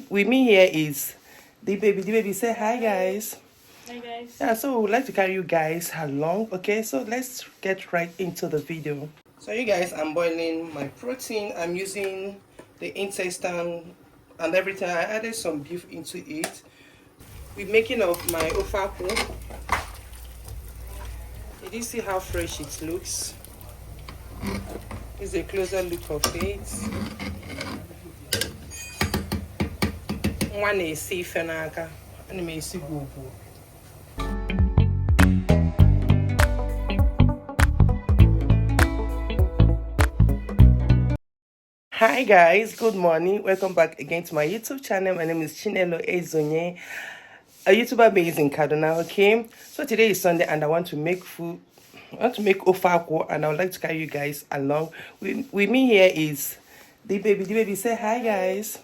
with me here is the baby. The baby, say hi, guys. Hi guys. Yeah, so we would like to carry you guys along. Okay, so let's get right into the video. So you guys, I'm boiling my protein. I'm using the intestine and everything. I added some beef into it. We're making of my ofaku. Did you see how fresh it looks? It's a closer look of it. One is safe and I see go. Hi guys, good morning. Welcome back again to my YouTube channel. My name is Chinelo Ezeonye, a YouTuber based in Kaduna. Okay, so today is Sunday and I want to make food. I want to make ofaku and I would like to carry you guys along. With me here is the baby. The baby, say hi, guys.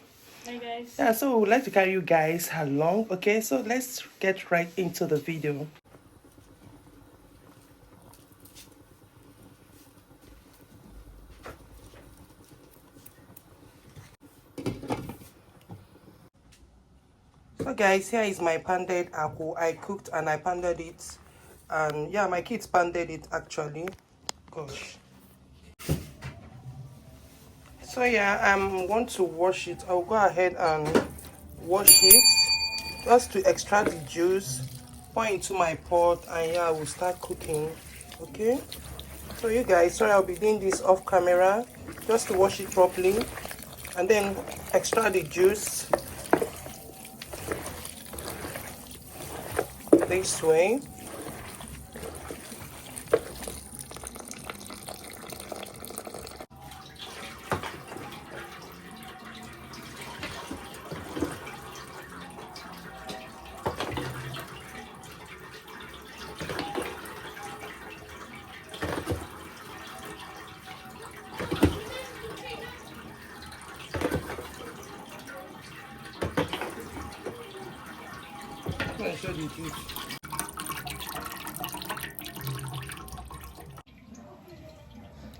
Hi guys. Yeah, so we would like to carry you guys along. Okay, so let's get right into the video. So guys, here is my pounded aku. I cooked and I pounded it. And yeah, my kids pounded it actually. Gosh. So yeah, I'm going to wash it. I'll go ahead and wash it just to extract the juice, pour into my pot, and yeah, I will start cooking. Okay, so you guys, sorry, I'll be doing this off camera just to wash it properly and then extract the juice this way.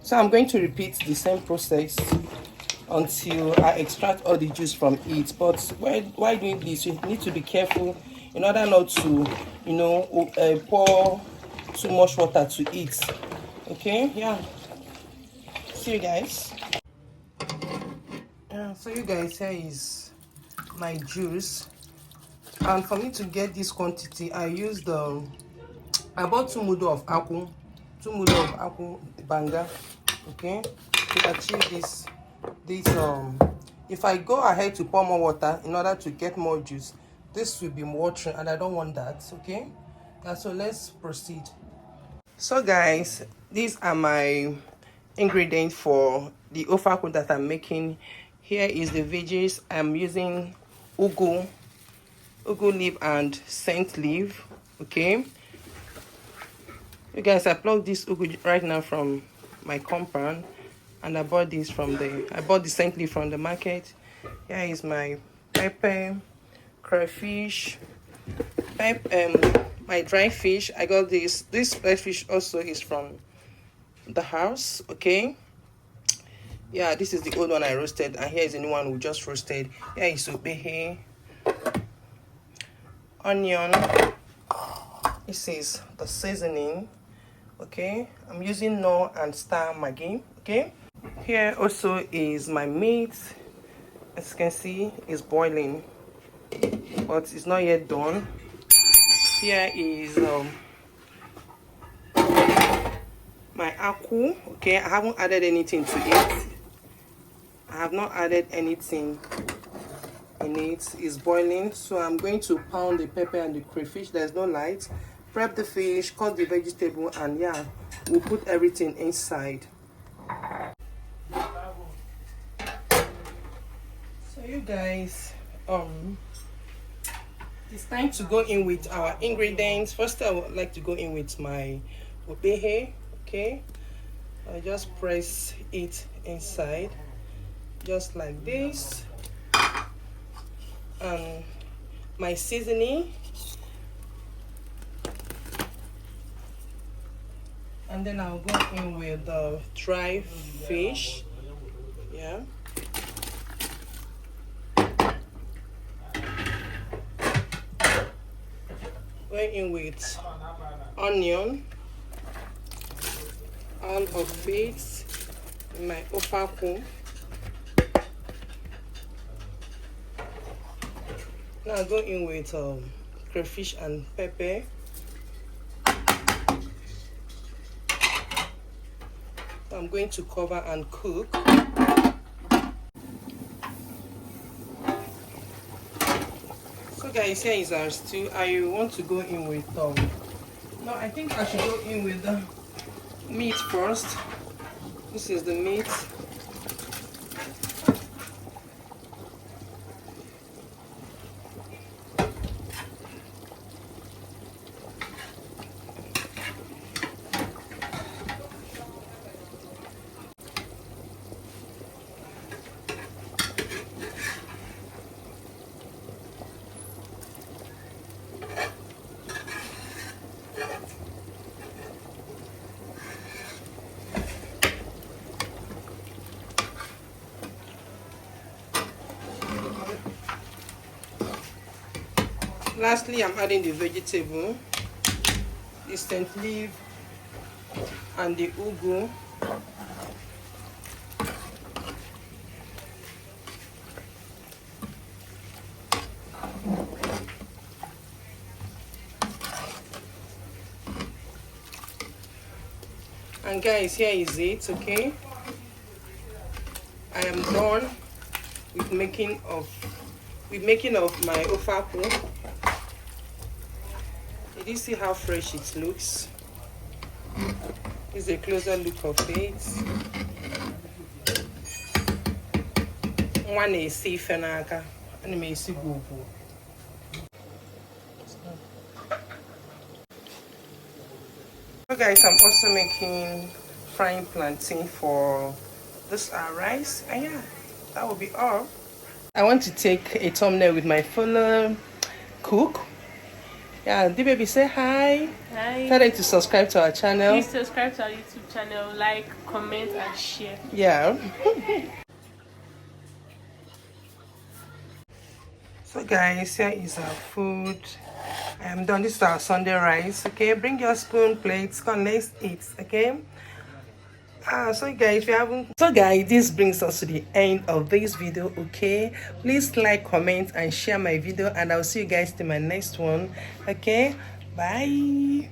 So I'm going to repeat the same process until I extract all the juice from it. But while doing this, you need to be careful in order not to, pour too much water to it. Okay, yeah. See you guys. Yeah, so you guys, here is my juice. And for me to get this quantity, I bought 2 mudu of aku, 2 mudu of aku banga. Okay, to achieve this if I go ahead to pour more water in order to get more juice, this will be watering and I don't want that. Okay, and so let's proceed. So guys, these are my ingredients for the ofaku that I'm making. Here is the veggies. I'm using ugu leaf and scent leaf. Okay, you guys, I plucked this ugu right now from my compound and I bought the scent leaf from the market. Here is my pepper, crayfish, my dry fish. I got this dry fish also is from the house. Okay, yeah, this is the old one I roasted and here is the new one we just roasted. Here is obehe, onion. This is the seasoning. Okay, I'm using no and star maggi. Okay, here also is my meat. As you can see, it's boiling but it's not yet done. Here is my aku. Okay, I haven't added anything to it. I have not added anything in it. It's boiling, so I'm going to pound the pepper and the crayfish. There's no light. Prep the fish, cut the vegetable, and yeah, we'll put everything inside. So you guys, it's time to go in with our ingredients. First, I would like to go in with my obehe. Okay, I just press it inside, just like this, and my seasoning. And then I'll go in with the dry fish. Yeah. going in with onion, all of it in my ofaku. Now go in with crayfish and pepper. I'm going to cover and cook. So guys, here is our stew. I want to go in with no, I think I should go in with the meat first. This is the meat. Lastly, I'm adding the vegetable, the scent leaf and the ugu. And guys, here is it, okay? I am done with making of my ofaku. Did you see how fresh it looks? This is a closer look of it. One is safe and may see go. So guys, I'm also making frying plantain for this rice. And yeah, that will be all. I want to take a thumbnail with my fellow cook. Yeah, the baby say hi. Hi. Tell them to subscribe to our channel. Please subscribe to our YouTube channel, like, comment, and share. Yeah. So guys, here is our food. I am done. This is our Sunday rice. Okay, bring your spoon, plates. Come, let's eat. Okay. So guys, if you haven't, so guys, this brings us to the end of this video. Okay, please like, comment and share my video, and I'll see you guys in my next one. Okay, bye.